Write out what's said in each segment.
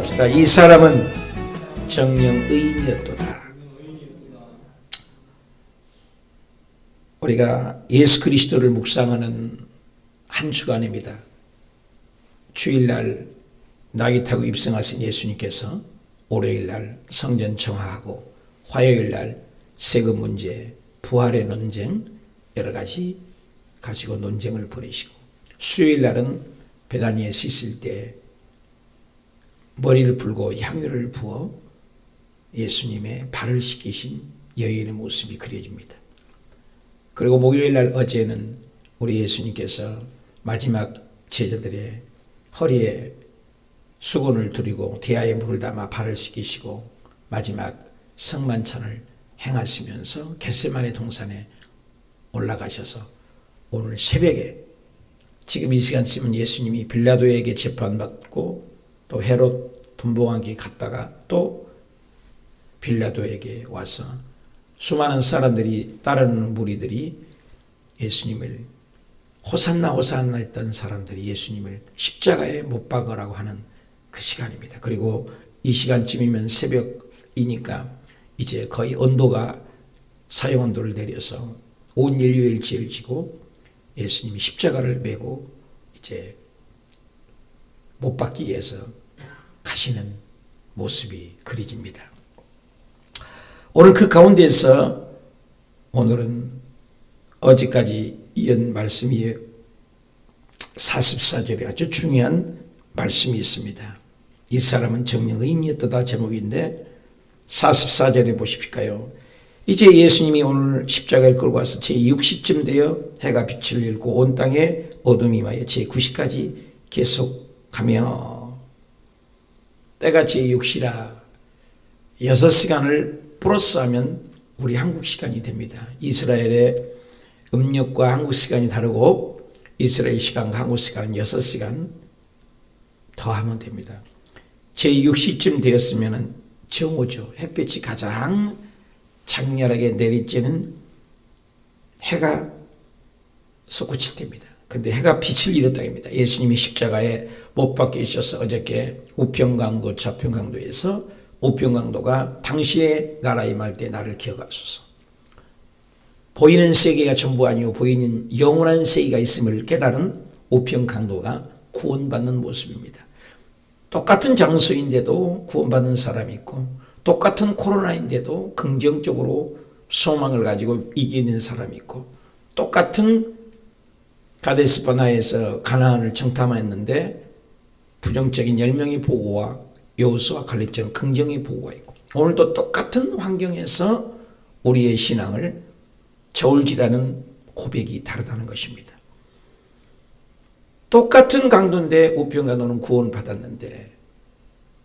합시다. 이 사람은 정령 의인이었도다. 우리가 예수 그리스도를 묵상하는 한 주간입니다. 주일날 나귀 타고 입성하신 예수님께서 월요일날 성전 정화하고 화요일날 세금 문제, 부활의 논쟁 여러 가지 가지고 논쟁을 벌이시고 수요일날은 베다니에 씻을 때 머리를 풀고 향유를 부어 예수님의 발을 씻기신 여인의 모습이 그려집니다. 그리고 목요일날 어제는 우리 예수님께서 마지막 제자들의 허리에 수건을 두르고 대야에 물을 담아 발을 씻기시고 마지막 성만찬을 행하시면서 겟세마네 동산에 올라가셔서 오늘 새벽에 지금 이 시간쯤은 예수님이 빌라도에게 재판받고 또 헤롯 분봉왕에게 갔다가 또 빌라도에게 와서 수많은 사람들이 따르는 무리들이 예수님을 호산나 호산나 했던 사람들이 예수님을 십자가에 못 박으라고 하는 그 시간입니다. 그리고 이 시간쯤이면 새벽이니까 이제 거의 온도가 사형온도를 내려서 온 인류의 죄를 지고 예수님이 십자가를 메고 이제 못 박기 위해서 가시는 모습이 그려집니다. 오늘 그 가운데서 오늘은 어제까지 이은 말씀이 44절에 아주 중요한 말씀이 있습니다. 이 사람은 정령 의인이었다 제목인데 44절에 보십시오까요. 이제 예수님이 오늘 십자가를 끌고 와서 제6시쯤 되어 해가 빛을 잃고 온 땅에 어둠이 임하여 제9시까지 계속하며 때가 제6시라 6시간을 플러스하면 우리 한국 시간이 됩니다. 이스라엘의 음력과 한국 시간이 다르고 이스라엘 시간과 한국 시간은 6시간 더하면 됩니다. 제6시쯤 되었으면 정오죠. 햇빛이 가장 장렬하게 내리쬐는 해가 솟구칠 때입니다. 근데 해가 빛을 잃었다입니다. 예수님이 십자가에 못 박히셔서 어저께 우평강도 좌평강도에서 우평강도가 당신의 나라 임할 때 나를 기억하소서. 보이는 세계가 전부 아니오 보이는 영원한 세계가 있음을 깨달은 우평강도가 구원받는 모습입니다. 똑같은 장소인데도 구원받는 사람이 있고 똑같은 코로나인데도 긍정적으로 소망을 가지고 이기는 사람이 있고 똑같은 가데스바나에서 가나안을 정탐했는데 부정적인 10명의 보고와 여호수아 갈렙처럼 긍정의 보고가 있고 오늘도 똑같은 환경에서 우리의 신앙을 저울질하는 고백이 다르다는 것입니다. 똑같은 강도인데 우평강도는 구원받았는데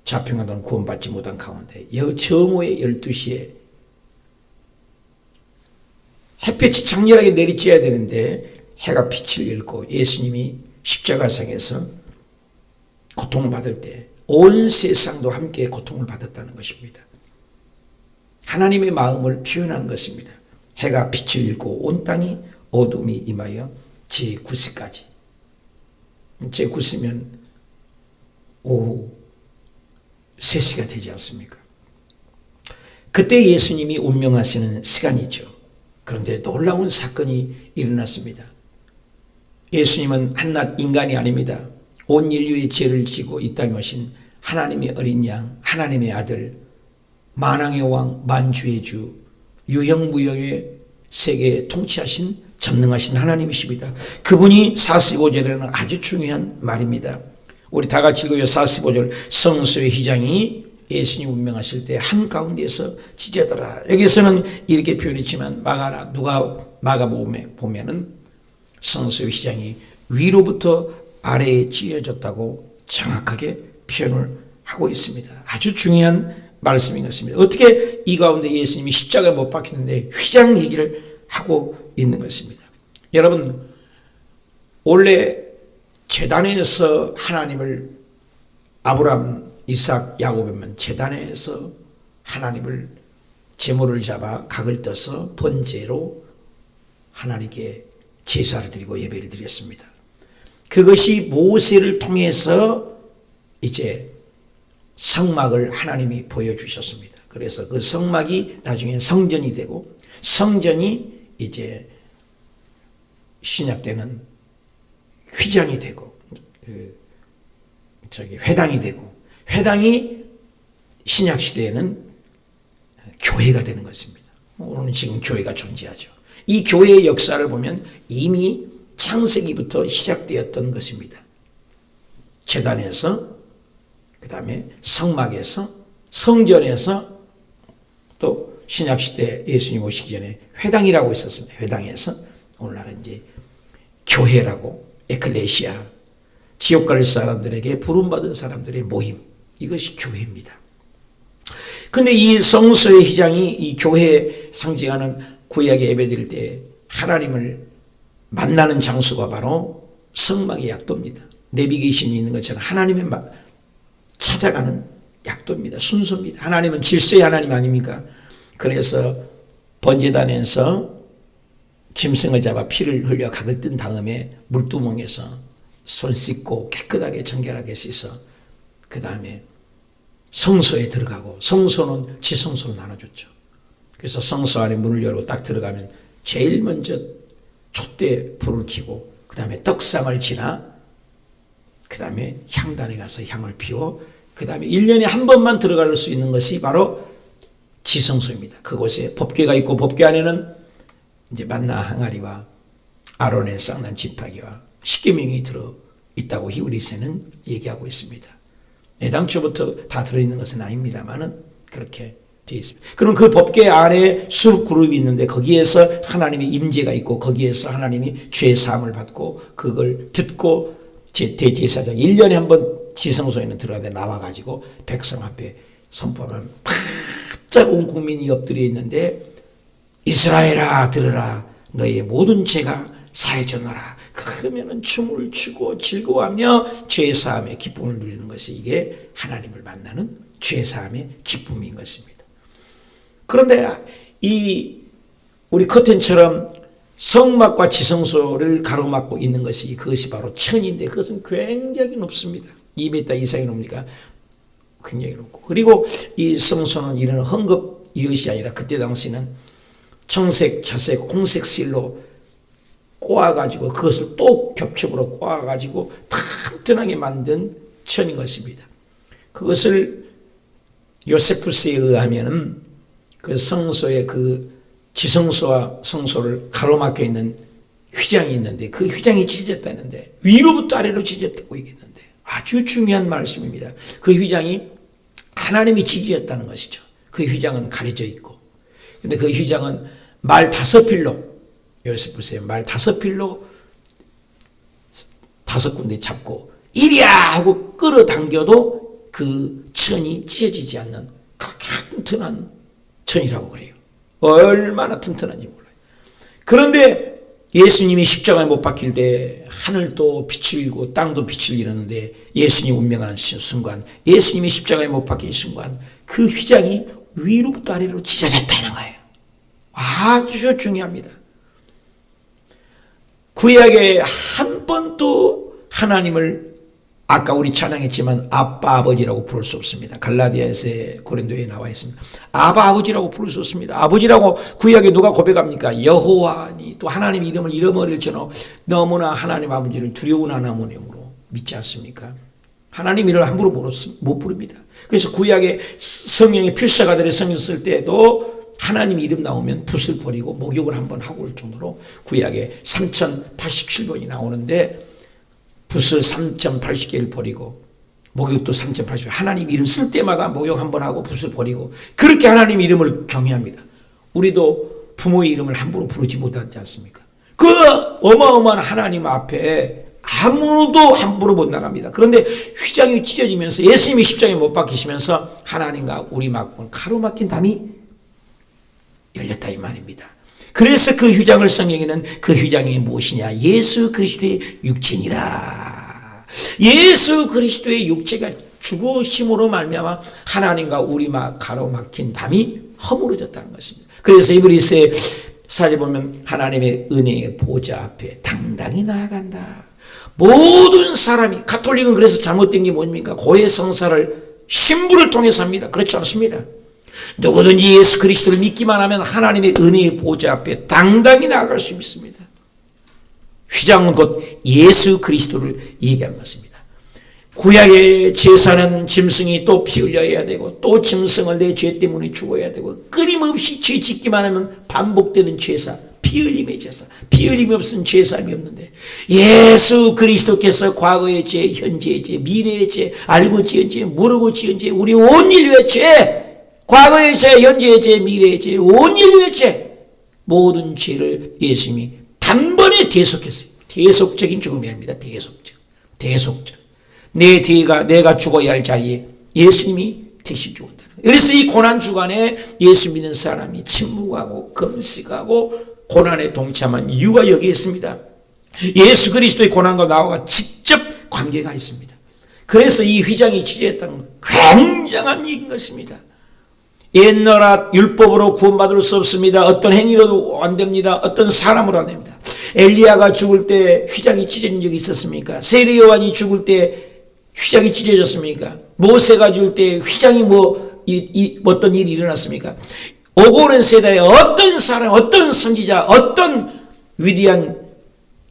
좌평강도는 구원받지 못한 가운데 정오의 12시에 햇볕이 장렬하게 내리쬐야 되는데 해가 빛을 잃고 예수님이 십자가상에서 고통을 받을 때 온 세상도 함께 고통을 받았다는 것입니다. 하나님의 마음을 표현하는 것입니다. 해가 빛을 잃고 온 땅이 어둠이 임하여 제9시까지 제9시면 오후 3시가 되지 않습니까? 그때 예수님이 운명하시는 시간이죠. 그런데 놀라운 사건이 일어났습니다. 예수님은 한낱 인간이 아닙니다. 온 인류의 죄를 지고 이 땅에 오신 하나님의 어린 양, 하나님의 아들, 만왕의 왕, 만주의 주, 유형무형의 세계에 통치하신 전능하신 하나님이십니다. 그분이 45절에는 아주 중요한 말입니다. 우리 다 같이 읽어요. 45절 성소의 휘장이 예수님 운명하실 때 한가운데에서 찢어더라. 여기서는 이렇게 표현했지만 마가복음에 보면은 성소의 휘장이 위로부터 아래에 찢어졌다고 정확하게 표현을 하고 있습니다. 아주 중요한 말씀인 것입니다. 어떻게 이 가운데 예수님이 십자가에 못 박히는데 휘장 얘기를 하고 있는 것입니다. 여러분 원래 제단에서 하나님을 아브라함, 이삭, 야곱이면 제단에서 하나님을 제물을 잡아 각을 떠서 번제로 하나님께 제사를 드리고 예배를 드렸습니다. 그것이 모세를 통해서 이제 성막을 하나님이 보여주셨습니다. 그래서 그 성막이 나중에 성전이 되고, 성전이 이제 신약 때는 휘장이 되고, 회당이 되고, 회당이 신약 시대에는 교회가 되는 것입니다. 오늘은 지금 교회가 존재하죠. 이 교회의 역사를 보면 이미 창세기부터 시작되었던 것입니다. 제단에서, 그 다음에 성막에서, 성전에서, 또 신약시대 예수님 오시기 전에 회당이라고 있었습니다. 회당에서 오늘날은 이제 교회라고, 에클레시아, 지옥 갈 사람들에게 부름받은 사람들의 모임, 이것이 교회입니다. 근데 이 성소의 휘장이 이 교회에 상징하는 구약의 예배드릴 때 하나님을 만나는 장소가 바로 성막의 약도입니다. 내비게이션이 있는 것처럼 하나님의 찾아가는 약도입니다. 순서입니다. 하나님은 질서의 하나님 아닙니까? 그래서 번제단에서 짐승을 잡아 피를 흘려 각을 뜬 다음에 물두멍에서 손 씻고 깨끗하게 정결하게 씻어 그 다음에 성소에 들어가고, 성소는 지성소로 나눠줬죠. 그래서 성소 안에 문을 열고 딱 들어가면 제일 먼저 촛대 불을 켜고, 그 다음에 떡상을 지나, 그 다음에 향단에 가서 향을 피워, 그 다음에 1년에 한 번만 들어갈 수 있는 것이 바로 지성소입니다. 그곳에 법궤가 있고, 법궤 안에는 이제 만나 항아리와 아론의 쌍난 지팡이와 십계명이 들어 있다고 히브리서는 얘기하고 있습니다. 애당초부터 다 들어있는 것은 아닙니다만은 그렇게 되어 있습니다. 그럼 그 법궤 안에 술 그룹이 있는데 거기에서 하나님의 임재가 있고, 거기에서 하나님이 죄 사함을 받고, 그걸 듣고 대제사장 1년에 한 번 지성소에는 들어가는데 나와가지고 백성 앞에 선포하면 바짝 온 국민이 엎드려 있는데, 이스라엘아 들으라, 너의 모든 죄가 사해졌노라. 그러면은 춤을 추고 즐거워하며 죄사함의 기쁨을 누리는 것이, 이게 하나님을 만나는 죄사함의 기쁨인 것입니다. 그런데 우리 커튼처럼 성막과 지성소를 가로막고 있는 것이, 그것이 바로 천인데, 그것은 굉장히 높습니다. 2m 이상이 높으니까 굉장히 높고, 그리고 이 성소는 이런 헝겊 이것이 아니라 그때 당시는 청색, 자색, 홍색 실로 꼬아가지고, 그것을 또 겹쳐으로 꼬아가지고 튼튼하게 만든 천인 것입니다. 그것을 요세푸스에 의하면은 그 성소의 그 지성소와 성소를 가로막혀 있는 휘장이 있는데, 그 휘장이 찢어졌다는데, 위로부터 아래로 찢어졌다고 얘기했는데, 아주 중요한 말씀입니다. 그 휘장이 하나님이 찢어졌다는 것이죠. 그 휘장은 가려져 있고, 근데 그 휘장은 말 5필로, 요세푸스의 말 5필로 5군데 잡고 이리야 하고 끌어당겨도 그 천이 찢어지지 않는 그렇게 튼튼한 천이라고 그래요. 얼마나 튼튼한지 몰라요. 그런데 예수님이 십자가에 못 박힐 때 하늘도 빛을 잃고 땅도 빛을 잃었는데, 예수님 운명하는 순간, 예수님이 십자가에 못 박힌 순간 그 휘장이 위로부터 아래로 찢어졌다는 거예요. 아주 중요합니다. 구약에 한 번도 하나님을, 아까 우리 찬양했지만 아빠 아버지라고 부를 수 없습니다. 갈라디아서에, 고린도에 나와 있습니다. 아바 아버지라고 부를 수 없습니다. 아버지라고 구약에 누가 고백합니까? 여호와니, 또 하나님 이름을 잃어버릴 정도로 너무나 하나님 아버지를 두려운 하나님으로 믿지 않습니까? 하나님 이름을 함부로 못 부릅니다. 그래서 구약에 성령의 필사가들의 성경 쓸 때도 하나님 이름 나오면 붓을 버리고 목욕을 한번 하고 올 정도로, 구약에 3087번이 나오는데 붓을 3080개를 버리고 목욕도 3080개, 하나님 이름 쓸 때마다 목욕 한번 하고 붓을 버리고, 그렇게 하나님 이름을 경외합니다. 우리도 부모의 이름을 함부로 부르지 못하지 않습니까? 그 어마어마한 하나님 앞에 아무도 함부로 못 나갑니다. 그런데 휘장이 찢어지면서, 예수님이 십자가에 못 박히시면서 하나님과 우리 가로막힌 담이 열렸다 이 말입니다. 그래서 그 휘장을 성경에는, 그 휘장이 무엇이냐? 예수 그리스도의 육체니라. 예수 그리스도의 육체가 죽으심으로 말미암아 하나님과 우리 가로막힌 담이 허물어졌다는 것입니다. 그래서 히브리서의 사제 보면 하나님의 은혜의 보좌 앞에 당당히 나아간다. 모든 사람이, 가톨릭은 그래서 잘못된 게 뭡니까? 고해 성사를 신부를 통해서 합니다. 그렇지 않습니다. 누구든지 예수 그리스도를 믿기만 하면 하나님의 은혜의 보좌 앞에 당당히 나아갈 수 있습니다. 휘장은 곧 예수 그리스도를 얘기하는 것입니다. 구약의 제사는 짐승이 또 피 흘려야 되고 또 짐승을 내 죄 때문에 죽어야 되고 끊임없이 죄 짓기만 하면 반복되는 제사, 피 흘림의 제사, 피 흘림이 없으면 제사함이 없는데 예수 그리스도께서 과거의 죄, 현재의 죄, 미래의 죄, 알고 지은 죄, 모르고 지은 죄, 우리 온 인류의 죄, 과거의 죄, 현재의 죄, 미래의 죄, 온 인류의 죄, 모든 죄를 예수님이 단번에 대속했어요. 대속적인 죽음이 아닙니다. 대속적. 내가 죽어야 할 자리에 예수님이 대신 죽었다. 그래서 이 고난주간에 예수 믿는 사람이 침묵하고 금식하고 고난에 동참한 이유가 여기에 있습니다. 예수 그리스도의 고난과 나와 직접 관계가 있습니다. 그래서 이 휘장이 지지했다는 건 굉장한 얘기인 것입니다. 옛날 율법으로 구원받을 수 없습니다. 어떤 행위로도 안 됩니다. 어떤 사람으로 안 됩니다. 엘리야가 죽을 때 휘장이 찢어진 적이 있었습니까? 세례 요한이 죽을 때 휘장이 찢어졌습니까? 모세가 죽을 때 휘장이 어떤 일이 일어났습니까? 오고 오는 세대에 어떤 사람, 어떤 선지자, 어떤 위대한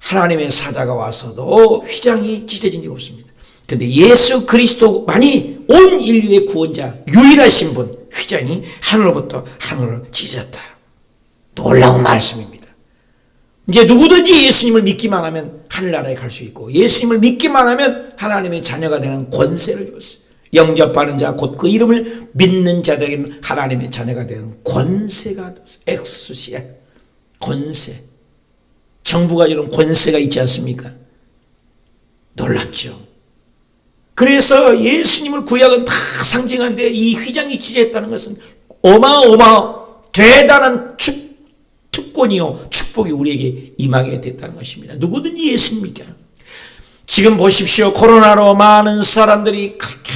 하나님의 사자가 와서도 휘장이 찢어진 적이 없습니다. 그런데 예수 그리스도만이 온 인류의 구원자, 유일하신 분, 휘장이 하늘로부터 하늘로 찢어졌다. 놀라운 말씀입니다. 이제 누구든지 예수님을 믿기만 하면 하늘나라에 갈 수 있고 예수님을 믿기만 하면 하나님의 자녀가 되는 권세를 줬어요. 영접하는 자, 곧 그 이름을 믿는 자들에게는 하나님의 자녀가 되는 권세가 줬어요. 엑수시아, 권세. 정부가 주는 권세가 있지 않습니까? 놀랍죠. 그래서 예수님을 구약은 다 상징하는데 이 휘장이 찢어졌다는 것은 대단한 특권이요 축복이 우리에게 임하게 됐다는 것입니다. 누구든지 예수님 믿게. 지금 보십시오. 코로나로 많은 사람들이 그렇게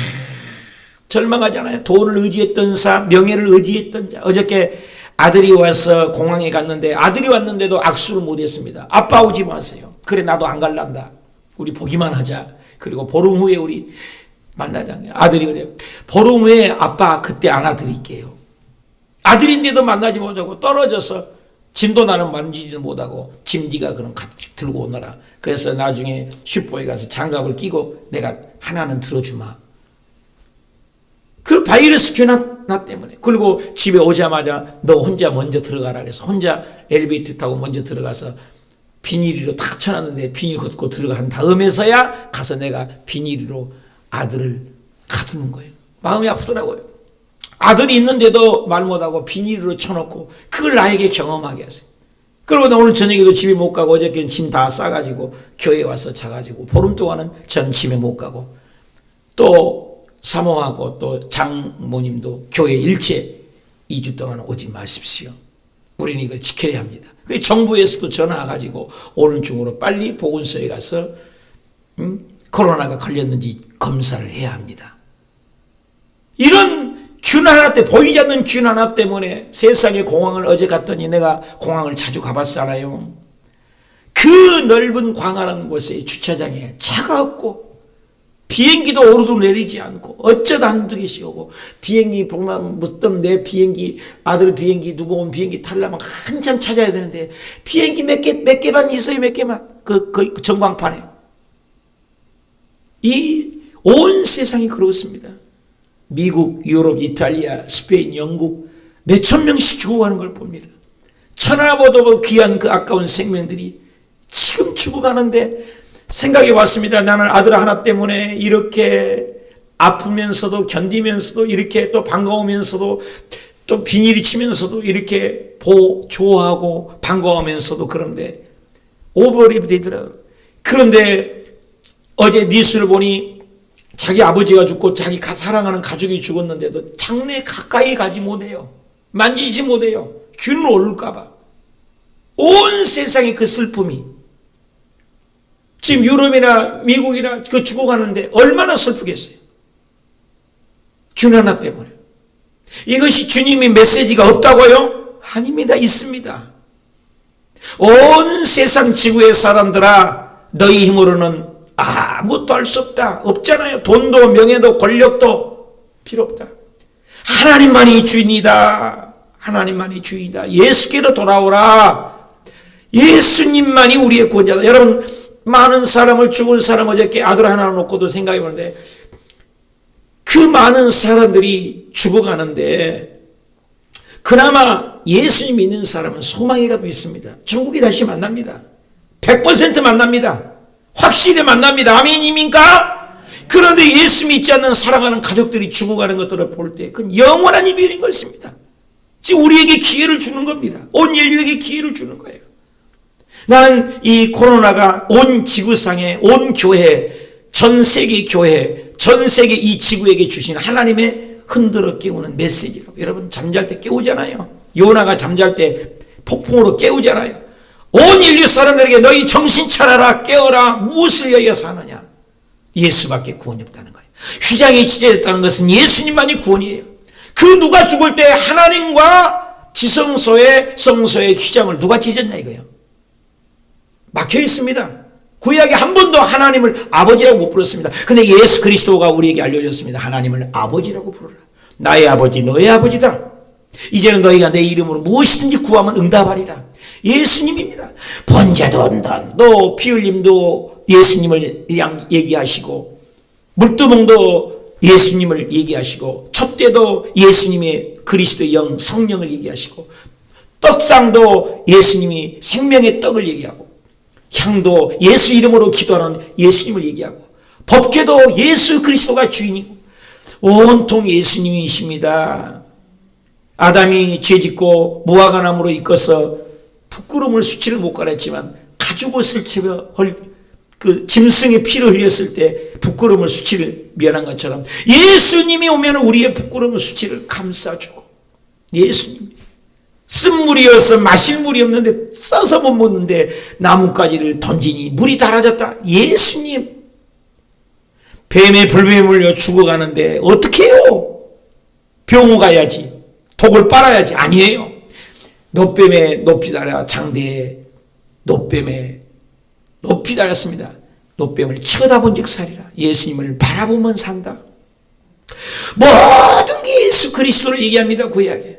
절망하잖아요. 돈을 의지했던 자, 명예를 의지했던 자. 어저께 아들이 와서 공항에 갔는데 아들이 왔는데도 악수를 못했습니다. 아빠 오지 마세요. 그래 나도 안 갈란다. 우리 보기만 하자. 그리고 보름 후에 우리 만나자. 아들이 그래요. 보름 후에 아빠 그때 안아드릴게요. 아들인데도 만나지 못하고 떨어져서 짐도 나는 만지지도 못하고 짐 네가 그럼 들고 오너라. 그래서 나중에 슈퍼에 가서 장갑을 끼고 내가 하나는 들어주마. 그 바이러스 균한 나 때문에. 그리고 집에 오자마자 너 혼자 먼저 들어가라 그래서 혼자 엘리베이터 타고 먼저 들어가서 비닐이로 탁 쳐놨는데 비닐 걷고 들어간 다음에서야 가서 내가 비닐로 아들을 가두는 거예요. 마음이 아프더라고요. 아들이 있는데도 말 못하고 비닐로 쳐놓고 그걸 나에게 경험하게 하세요. 그러고 나 오늘 저녁에도 집에 못 가고 어저께는 짐 다 싸가지고 교회에 와서 자가지고 보름 동안은 저는 집에 못 가고 또 사모하고 또 장모님도 교회 일체 2주 동안 오지 마십시오. 우리는 이걸 지켜야 합니다. 그 정부에서도 전화 와가지고 오늘 중으로 빨리 보건소에 가서 코로나가 걸렸는지 검사를 해야 합니다. 이런 균 하나 때 보이지 않는 균 하나 때문에 세상의 공항을 어제 갔더니 내가 공항을 자주 가봤잖아요. 그 넓은 광활한 곳에 주차장에 차가 없고 비행기도 오르도 내리지 않고 어쩌다 한두 개씩 오고 비행기 복남 묻던 내 비행기 아들 비행기 누구 온 비행기 타려면 한참 찾아야 되는데 비행기 몇 개만 있어요. 몇 개만 그 전광판에 이 온 세상이 그렇습니다. 미국, 유럽, 이탈리아, 스페인, 영국 몇천 명씩 죽어가는 걸 봅니다. 천하보도 귀한 그 아까운 생명들이 지금 죽어가는데 생각해 봤습니다. 나는 아들 하나 때문에 이렇게 아프면서도 견디면서도 이렇게 또 반가우면서도 또 비닐이 치면서도 이렇게 좋아하고 반가우면서도 그런데 오버랩이 되더라고요. 그런데 어제 뉴스를 보니 자기 아버지가 죽고 자기 사랑하는 가족이 죽었는데도 장례에 가까이 가지 못해요. 만지지 못해요. 균을 오를까봐. 온 세상의 그 슬픔이 지금 유럽이나 미국이나 그 죽어가는데 얼마나 슬프겠어요. 균 하나 때문에. 이것이 주님의 메시지가 없다고요? 아닙니다. 있습니다. 온 세상 지구의 사람들아 너희 힘으로는 아무것도 할 수 없다. 없잖아요. 돈도 명예도 권력도 필요 없다. 하나님만이 주인이다. 하나님만이 주인이다. 예수께로 돌아오라. 예수님만이 우리의 구원자다. 여러분, 많은 사람을, 죽은 사람 어저께 아들 하나 놓고도 생각해 보는데, 그 많은 사람들이 죽어가는데 그나마 예수님 믿는 사람은 소망이라도 있습니다. 천국에 다시 만납니다. 100% 만납니다. 확실히 만납니다. 아멘입니까? 그런데 예수 믿지 않는 사랑하는 가족들이 죽어가는 것들을 볼 때 그건 영원한 이별인 것입니다. 지금 우리에게 기회를 주는 겁니다. 온 인류에게 기회를 주는 거예요. 나는 이 코로나가 온 지구상에, 온 교회, 전 세계 교회, 전 세계 이 지구에게 주신 하나님의 흔들어 깨우는 메시지라고. 여러분, 잠잘 때 깨우잖아요. 요나가 잠잘 때 폭풍으로 깨우잖아요. 온 인류 사람들에게 너희 정신 차려라, 깨어라. 무엇을 위하여 사느냐? 예수밖에 구원이 없다는 거예요. 휘장이 찢어졌다는 것은 예수님만이 구원이에요. 그 누가 죽을 때 하나님과 지성소의 성소의 휘장을 누가 찢었냐 이거예요. 막혀 있습니다. 구약에 한 번도 하나님을 아버지라고 못 불렀습니다. 근데 예수 그리스도가 우리에게 알려줬습니다. 하나님을 아버지라고 부르라. 나의 아버지 너의 아버지다. 이제는 너희가 내 이름으로 무엇이든지 구하면 응답하리라. 예수님입니다. 번제도 피 흘림도 예수님을 얘기하시고, 물두멍도 예수님을 얘기하시고, 촛대도 예수님의 그리스도의 영 성령을 얘기하시고, 떡상도 예수님이 생명의 떡을 얘기하고, 향도 예수 이름으로 기도하는 예수님을 얘기하고, 법궤도 예수 그리스도가 주인이고, 온통 예수님이십니다. 아담이 죄짓고 무화과나무로 이끌어서 부끄러움을 수치를 못 가렸지만 가죽옷을 채워 그 짐승의 피를 흘렸을 때 부끄러움을 수치를 면한 것처럼 예수님이 오면 우리의 부끄러움을 수치를 감싸주고, 예수님 쓴물이어서 마실 물이 없는데 써서 못 먹는데 나뭇가지를 던지니 물이 달아졌다. 예수님. 뱀에 불뱀에 물려 죽어가는데 어떻게 해요? 병원 가야지. 독을 빨아야지. 아니에요. 노뱀에 높이 달아 장대에 노뱀에 높이 달았습니다. 노뱀을 쳐다본 즉 살이라. 예수님을 바라보면 산다. 모든 게 예수 그리스도를 얘기합니다. 구약에.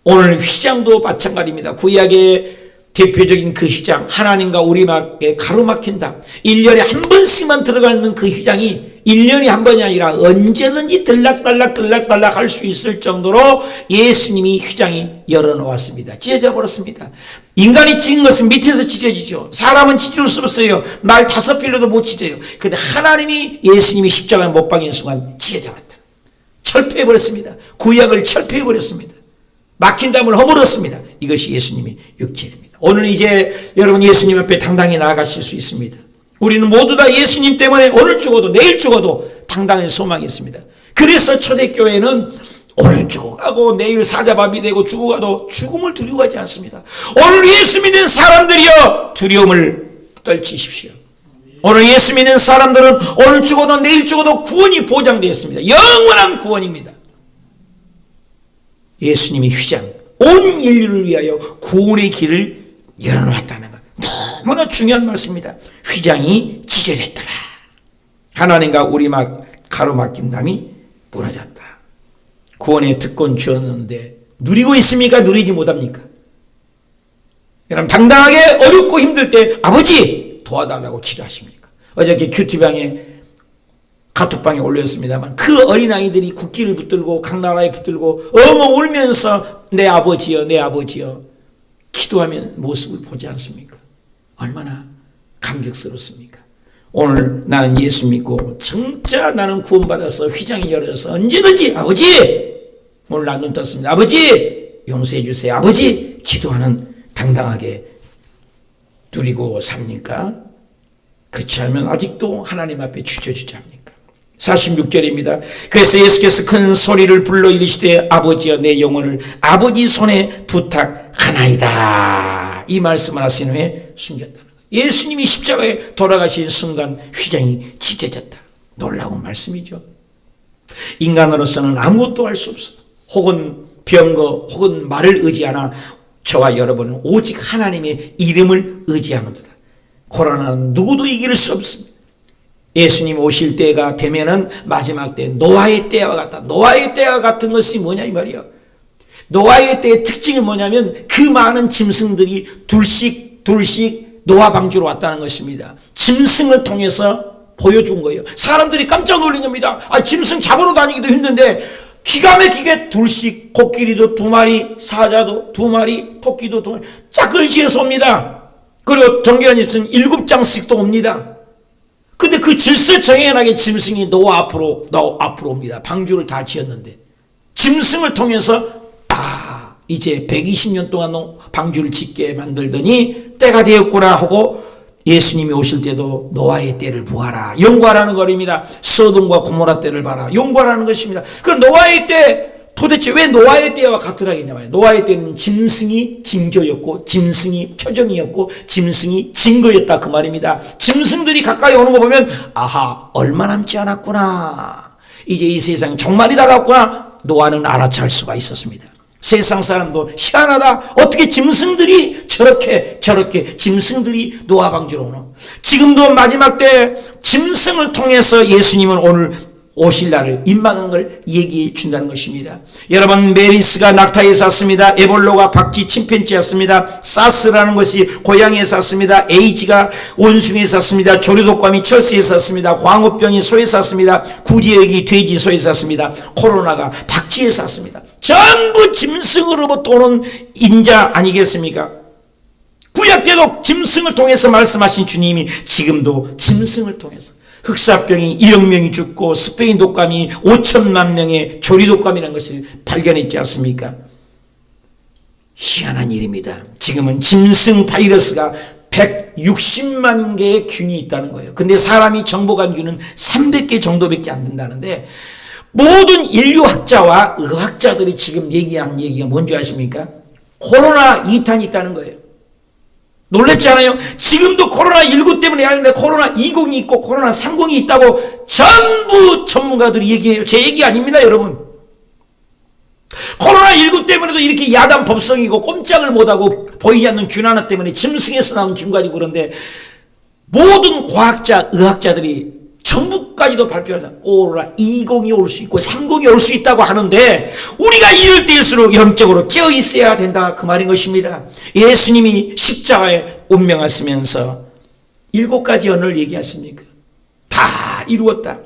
오늘 휘장도 마찬가지입니다. 구약의 대표적인 그 휘장, 하나님과 우리에게 가로막힌다. 1년에 한 번씩만 들어가는 그 휘장이 1년에 한 번이 아니라 언제든지 들락달락 할 수 있을 정도로 예수님이 휘장이 열어놓았습니다. 찢어져 버렸습니다. 인간이 찢은 것은 밑에서 찢어지죠. 사람은 찢을 수 없어요. 말 5필로도 못 찢어요. 그런데 하나님이 예수님이 십자가에 못 박인 순간 찢어져 버렸다. 철폐해 버렸습니다. 구약을 철폐해 버렸습니다. 막힌 담을 허물었습니다. 이것이 예수님의 육체입니다. 오늘 이제 여러분 예수님 앞에 당당히 나아가실 수 있습니다. 우리는 모두 다 예수님 때문에 오늘 죽어도 내일 죽어도 당당한 소망이 있습니다. 그래서 초대교회는 오늘 죽어가고 내일 사자밥이 되고 죽어가도 죽음을 두려워하지 않습니다. 오늘 예수 믿는 사람들이여 두려움을 떨치십시오. 오늘 예수 믿는 사람들은 오늘 죽어도 내일 죽어도 구원이 보장되어 있습니다. 영원한 구원입니다. 예수님이 휘장, 온 인류를 위하여 구원의 길을 열어놓았다는 것. 너무나 중요한 말씀입니다. 휘장이 찢어졌더라. 하나님과 우리 가로막힌 담이 무너졌다. 구원의 특권 주었는데 누리고 있습니까? 누리지 못합니까? 여러분 당당하게 어렵고 힘들 때 아버지 도와달라고 기도하십니까? 어저께 큐티방에 카톡방에 올렸습니다만 그 어린아이들이 국기를 붙들고 각 나라에 붙들고 어머 울면서 내 아버지여 내 아버지여 기도하면 모습을 보지 않습니까? 얼마나 감격스럽습니까? 오늘 나는 예수 믿고 진짜 나는 구원받아서 휘장이 열어져서 언제든지 아버지 오늘 난 눈 떴습니다. 아버지 용서해 주세요. 아버지 기도하는 당당하게 누리고 삽니까? 그렇지 않으면 아직도 하나님 앞에 주저주저 합니까? 46절입니다. 그래서 예수께서 큰 소리를 불러 이르시되 아버지여 내 영혼을 아버지 손에 부탁하나이다. 이 말씀을 하신 후에 숨겼다는 거예요. 예수님이 십자가에 돌아가신 순간 휘장이 찢어졌다. 놀라운 말씀이죠. 인간으로서는 아무것도 할 수 없어. 혹은 병거 혹은 말을 의지하나 저와 여러분은 오직 하나님의 이름을 의지하는 거다. 코로나는 누구도 이길 수 없습니다. 예수님 오실 때가 되면은 마지막 때 노아의 때와 같다. 노아의 때와 같은 것이 뭐냐 이 말이야. 노아의 때의 특징이 뭐냐면 그 많은 짐승들이 둘씩 노아 방주로 왔다는 것입니다. 짐승을 통해서 보여준 거예요. 사람들이 깜짝 놀란 겁니다. 짐승 잡으러 다니기도 힘든데 기가 막히게 둘씩, 코끼리도 2마리, 사자도 2마리, 토끼도 2마리 짝을 지어서 옵니다. 그리고 정결한 짐승 7장씩도 옵니다. 근데 그 질서정연하게 짐승이 노아 앞으로 옵니다. 방주를 다 지었는데 짐승을 통해서 이제 120년 동안 방주를 짓게 만들더니 때가 되었구나 하고 예수님이 오실 때도 노아의 때를 보아라. 연구하라는 거입니다. 소돔과 고모라 때를 봐라. 연구하라는 것입니다. 그 노아의 때 도대체 왜 노아의 때와 같으라겠냐 말이에요. 노아의 때는 짐승이 징조였고 짐승이 표정이었고 짐승이 증거였다 그 말입니다. 짐승들이 가까이 오는 거 보면 얼마 남지 않았구나. 이제 이 세상 종말이 다가왔구나. 노아는 알아챌 수가 있었습니다. 세상 사람도 희한하다. 어떻게 짐승들이 저렇게 짐승들이 노아 방주로 오나. 지금도 마지막 때 짐승을 통해서 예수님은 오늘 오실 날을 임박한 걸 얘기해 준다는 것입니다. 여러분, 메리스가 낙타에 샀습니다. 에볼로가 박쥐 침팬지에 샀습니다. 사스라는 것이 고양이에 샀습니다. 에이즈가 원숭이에 샀습니다. 조류독감이 철새에 샀습니다. 광우병이 소에 샀습니다. 구제역이 돼지 소에 샀습니다. 코로나가 박쥐에 샀습니다. 전부 짐승으로부터 오는 인자 아니겠습니까? 구약 때도 짐승을 통해서 말씀하신 주님이 지금도 짐승을 통해서 흑사병이 1억 명이 죽고 스페인 독감이 5천만 명의 조류독감이라는 것을 발견했지 않습니까? 희한한 일입니다. 지금은 짐승 바이러스가 160만 개의 균이 있다는 거예요. 근데 사람이 정복한 균은 300개 정도밖에 안 된다는데 모든 인류학자와 의학자들이 지금 얘기한 얘기가 뭔지 아십니까? 코로나 2탄이 있다는 거예요. 놀랍지 않아요? 지금도 코로나19 때문에 하는데 코로나20이 있고 코로나30이 있다고 전부 전문가들이 얘기해요. 제 얘기 아닙니다, 여러분. 코로나19 때문에도 이렇게 야단 법성이고 꼼짝을 못하고 보이지 않는 균 하나 때문에 짐승에서 나온 균 가지고 그런데 모든 과학자, 의학자들이 전부까지도 발표한다. 코로나20이 올 수 있고 30이 올 수 있다고 하는데 우리가 이럴 때일수록 영적으로 깨어 있어야 된다 그 말인 것입니다. 예수님이 십자가에 운명하시면서 7가지 언어를 얘기하십니까? 다 이루었다.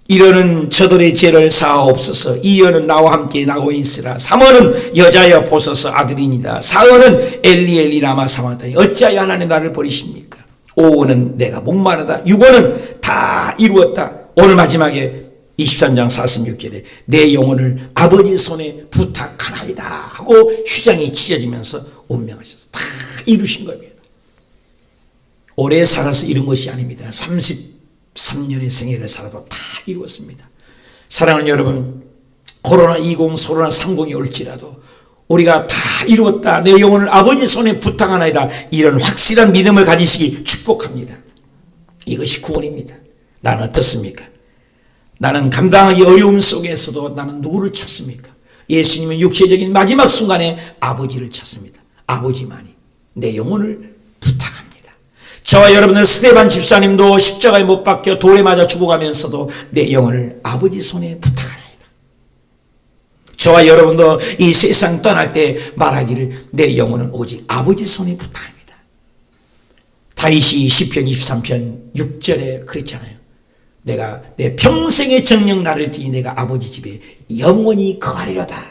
이러는 저들의 죄를 사하옵소서. 2어는 나와 함께 나고 있으라. 3어는 여자여 보소서 아들이니다. 4어는 엘리 엘리 라마 사마다니 어찌하여 하나님 나를 버리십니까? 5어는 내가 목마르다. 6어는 다 이루었다. 오늘 마지막에 23장 46절에 내 영혼을 아버지 손에 부탁하나이다 하고 휘장이 찢어지면서 운명하셔서 다 이루신 겁니다. 오래 살아서 이룬 것이 아닙니다. 33년의 생애를 살아도 다 이루었습니다. 사랑하는 여러분, 코로나20, 코로나30이 올지라도 우리가 다 이루었다. 내 영혼을 아버지 손에 부탁하나이다. 이런 확실한 믿음을 가지시기 축복합니다. 이것이 구원입니다. 나는 어떻습니까? 나는 감당하기 어려움 속에서도 나는 누구를 찾습니까? 예수님은 육체적인 마지막 순간에 아버지를 찾습니다. 아버지만이 내 영혼을 부탁합니다. 저와 여러분들 스데반 집사님도 십자가에 못 박혀 돌에 맞아 죽어가면서도 내 영혼을 아버지 손에 부탁합니다. 저와 여러분도 이 세상 떠날 때 말하기를 내 영혼은 오직 아버지 손에 부탁합니다. 다윗이 시편 23편 6절에 그랬잖아요. 내가 내 평생의 정령 나를 지니 내가 아버지 집에 영원히 거하리로다.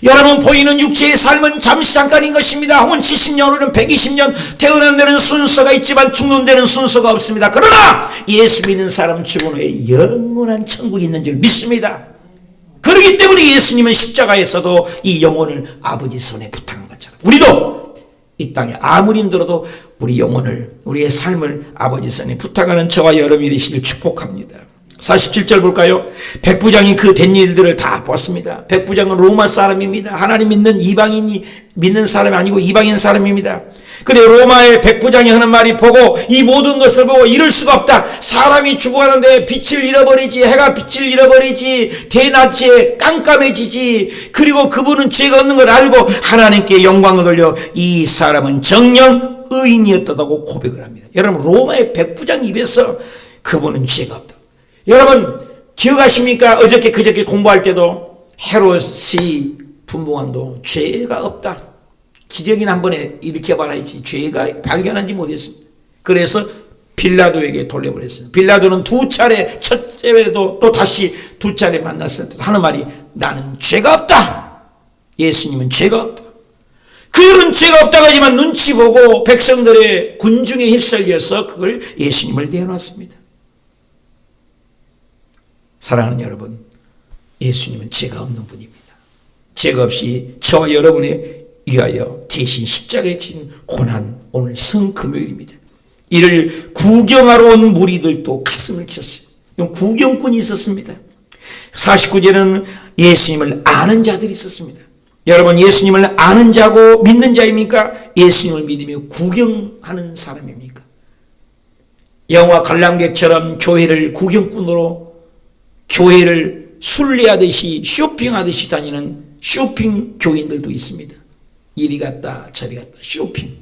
여러분, 보이는 육체의 삶은 잠시 잠깐인 것입니다. 혹은 70년, 혹은 120년 태어난 데는 순서가 있지만 죽는 데는 순서가 없습니다. 그러나 예수 믿는 사람은 죽은 후에 영원한 천국이 있는 줄 믿습니다. 그렇기 때문에 예수님은 십자가에서도 이 영혼을 아버지 손에 부탁한 것처럼 우리도 이 땅에 아무리 힘들어도 우리 영혼을, 우리의 삶을 아버지 손에 부탁하는 저와 여러분이 되시길 축복합니다. 47절 볼까요? 백부장이 그 된 일들을 다 보았습니다. 백부장은 로마 사람입니다. 하나님 믿는 이방인이 믿는 사람이 아니고 이방인 사람입니다. 그래, 로마의 백부장이 하는 말이 보고 이 모든 것을 보고 이럴 수가 없다. 사람이 죽어가는데 빛을 잃어버리지, 해가 빛을 잃어버리지, 대낮에 깜깜해지지. 그리고 그분은 죄가 없는 걸 알고 하나님께 영광을 돌려 이 사람은 정녕 의인이었다고 고백을 합니다. 여러분, 로마의 백부장 입에서 그분은 죄가 없다. 여러분 기억하십니까? 어저께 그저께 공부할 때도 헤롯이 분봉왕도 죄가 없다. 기적이나 한 번에 일으켜봐야지. 죄가 발견한지 못했습니다. 그래서 빌라도에게 돌려보냈어요. 빌라도는 두 차례, 첫째에도 또 다시 두 차례 만났을 때 하는 말이 나는 죄가 없다. 예수님은 죄가 없다. 그들은 죄가 없다고 하지만 눈치 보고 백성들의 군중에 휩쓸려서 그걸 예수님을 내어놨습니다. 사랑하는 여러분, 예수님은 죄가 없는 분입니다. 죄가 없이 저와 여러분에 위하여 대신 십자가에 진 고난 오늘 성금요일입니다. 이를 구경하러 온 무리들도 가슴을 쳤어요. 구경꾼이 있었습니다. 49절에는 예수님을 아는 자들이 있었습니다. 여러분 예수님을 아는 자고 믿는 자입니까? 예수님을 믿으며 구경하는 사람입니까? 영화 관람객처럼 교회를 구경꾼으로 교회를 순례하듯이 쇼핑하듯이 다니는 쇼핑 교인들도 있습니다. 이리 갔다 저리 갔다 쇼핑.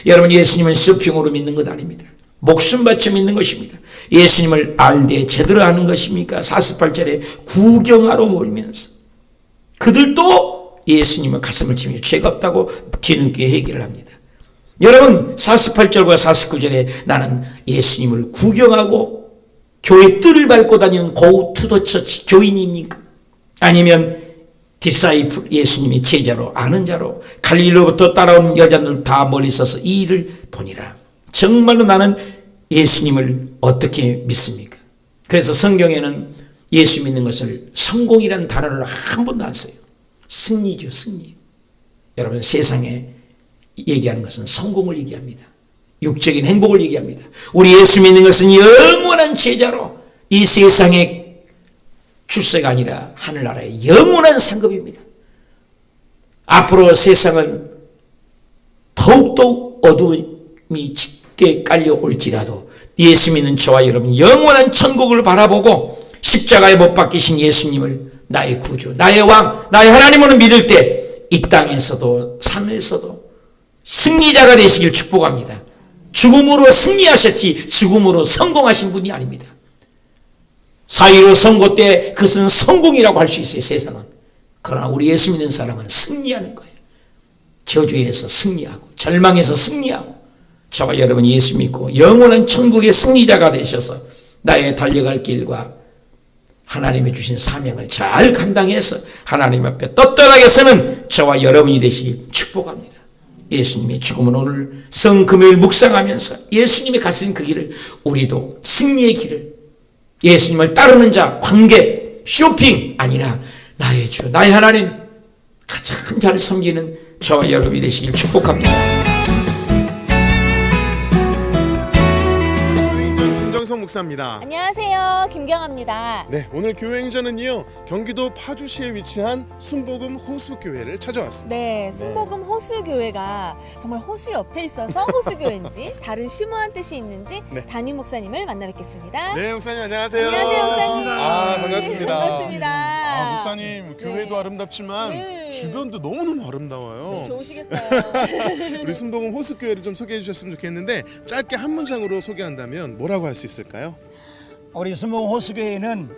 여러분 예수님은 쇼핑으로 믿는 것 아닙니다. 목숨 바쳐 믿는 것입니다. 예수님을 알되 제대로 아는 것입니까? 48절에 구경하러 모이면서 그들도 예수님은 가슴을 치며 죄가 없다고 뒤늦게 얘기를 합니다. 여러분 48절과 49절에 나는 예수님을 구경하고 교회 뜰을 밟고 다니는 go to the church 교인입니까? 아니면 디사이플 예수님이 제자로 아는 자로 갈릴리로부터 따라온 여자들 다 멀리 서서 이 일을 보니라. 정말로 나는 예수님을 어떻게 믿습니까? 그래서 성경에는 예수 믿는 것을 성공이라는 단어를 한 번도 안 써요. 승리죠, 승리. 여러분 세상에 얘기하는 것은 성공을 얘기합니다. 육적인 행복을 얘기합니다. 우리 예수 믿는 것은 영원한 제자로 이 세상의 출세가 아니라 하늘나라의 영원한 상급입니다. 앞으로 세상은 더욱더 어두움이 짙게 깔려올지라도 예수 믿는 저와 여러분 영원한 천국을 바라보고 십자가에 못 박히신 예수님을 나의 구주, 나의 왕, 나의 하나님으로 믿을 때 이 땅에서도 삶에서도 승리자가 되시길 축복합니다. 죽음으로 승리하셨지 죽음으로 성공하신 분이 아닙니다. 4.15 선거 때 그것은 성공이라고 할 수 있어요. 세상은. 그러나 우리 예수 믿는 사람은 승리하는 거예요. 저주에서 승리하고 절망에서 승리하고 저와 여러분 예수 믿고 영원한 천국의 승리자가 되셔서 나의 달려갈 길과 하나님이 주신 사명을 잘 감당해서 하나님 앞에 떳떳하게 서는 저와 여러분이 되시길 축복합니다. 예수님의 죽음은 오늘 성금요일 묵상하면서 예수님이 가신 그 길을 우리도 승리의 길을 예수님을 따르는 자, 관계, 쇼핑 아니라 나의 주, 나의 하나님 가장 잘 섬기는 저와 여러분이 되시길 축복합니다. 김정성 목사입니다. 안녕하세요. 김경아입니다. 네, 오늘 교회행전은요 경기도 파주시에 위치한 순복음 호수교회를 찾아왔습니다. 네, 순복음 호수교회가 정말 호수 옆에 있어서 호수교회인지 다른 심오한 뜻이 있는지 담임 목사님을 만나 뵙겠습니다. 네, 목사님 안녕하세요. 안녕하세요, 목사님. 반갑습니다. 반갑습니다. 목사님 교회도 아름답지만 주변도 너무너무 아름다워요. 좋으시겠어요. 우리 순복음 호수교회를 좀 소개해 주셨으면 좋겠는데 짧게 한 문장으로 소개한다면 뭐라고 할 수 있을까요? 우리 순복음 호수교회는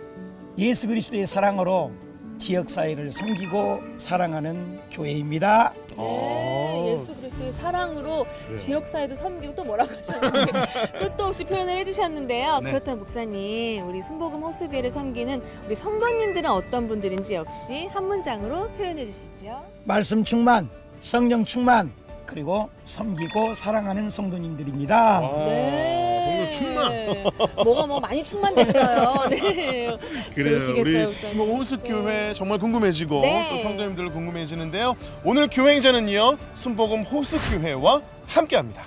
예수 그리스도의 사랑으로 지역사회를 섬기고 사랑하는 교회입니다. 네, 예수 그리스도의 사랑으로 지역사회도 섬기고 또 뭐라고 하셨는데 끝도 없이 표현을 해주셨는데요. 네. 그렇다면 목사님, 우리 순복음 호수교회를 섬기는 우리 성도님들은 어떤 분들인지 역시 한 문장으로 표현해 주시죠. 말씀 충만, 성령 충만, 그리고 섬기고 사랑하는 성도님들입니다. 공격 충만. 뭐가 많이 충만됐어요. 네. 그래요. 좋으시겠어요, 우리 목사님. 순복음 호수교회 정말 궁금해지고 네. 또 성도님들 궁금해지는데요. 오늘 교회행전은요 순복음 호수교회와 함께합니다.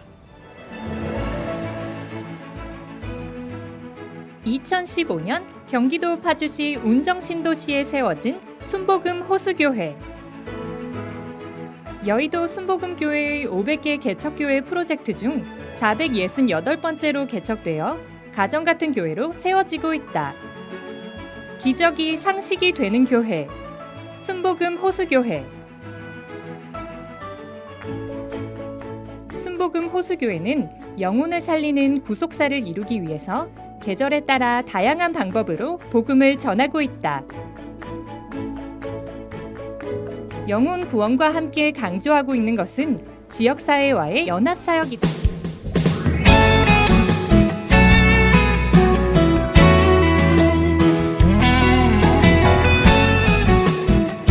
2015년 경기도 파주시 운정신도시에 세워진 순복음 호수교회. 여의도 순복음교회의 500개 개척교회 프로젝트 중 468번째로 개척되어 가정같은 교회로 세워지고 있다. 기적이 상식이 되는 교회, 순복음 호수교회. 순복음 호수교회는 영혼을 살리는 구속사를 이루기 위해서 계절에 따라 다양한 방법으로 복음을 전하고 있다. 영혼 구원과 함께 강조하고 있는 것은 지역사회와의 연합사역이다.